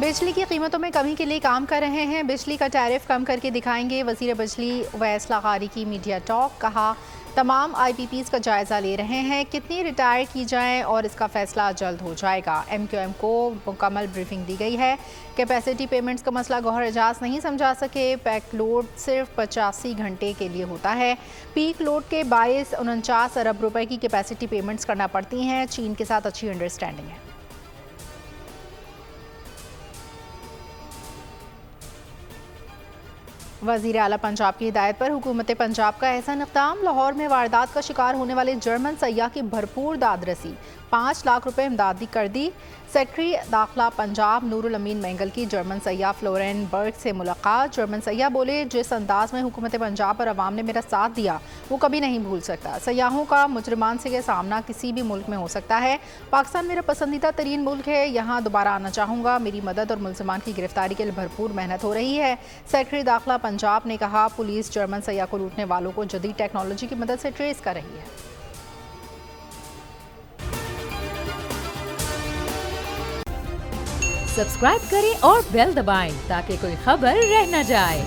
बिजली की कीमतों में कमी के लिए काम कर रहे हैं। बिजली का टैरिफ कम करके दिखाएंगे। वज़ीर बिजली उवैस लाग़ारी की मीडिया टॉक। कहा, तमाम IPPs का जायज़ा ले रहे हैं, कितनी रिटायर की जाएं और इसका फैसला जल्द हो जाएगा। MQM को मुकम्मल ब्रीफिंग दी गई है। कैपेसिटी पेमेंट्स का मसला गौहर एजाज नहीं समझा सके। पैक लोड सिर्फ 85 घंटे के लिए होता है। पीक लोड के 22-49 अरब रुपए की कैपेसिटी पेमेंट्स करना पड़ती हैं। चीन के साथ अच्छी अंडरस्टैंडिंग है। वज़ीर आला पंजाब की हिदायत पर हुकूमत पंजाब का ऐसा इक़दाम। लाहौर में वारदात का शिकार होने वाले जर्मन सयाह की भरपूर दाद रसी, 5 लाख रुपए इमदादी कर दी। सेक्रेटरी दाखिला पंजाब नूरुल अमीन मेंगल की जर्मन सयाह फ्लोरेन बर्ग से मुलाकात। जर्मन सयाह बोले, जिस अंदाज में हुकूमत पंजाब और अवाम ने मेरा साथ दिया वो कभी नहीं भूल सकता। सयाहों का मुजरिमान से सामना किसी भी मुल्क में हो सकता है। पाकिस्तान मेरा पसंदीदा तरीन मुल्क है, यहाँ दोबारा आना चाहूँगा। मेरी मदद और मुलजमान की गिरफ्तारी के लिए भरपूर मेहनत हो रही है। सेक्रेटरी दाखिला पंजाब ने कहा, पुलिस जर्मन सयाह को लूटने वालों को जदीद टेक्नोलॉजी की मदद से ट्रेस कर रही है। सब्सक्राइब करें और बेल दबाएं ताकि कोई खबर रह न जाए।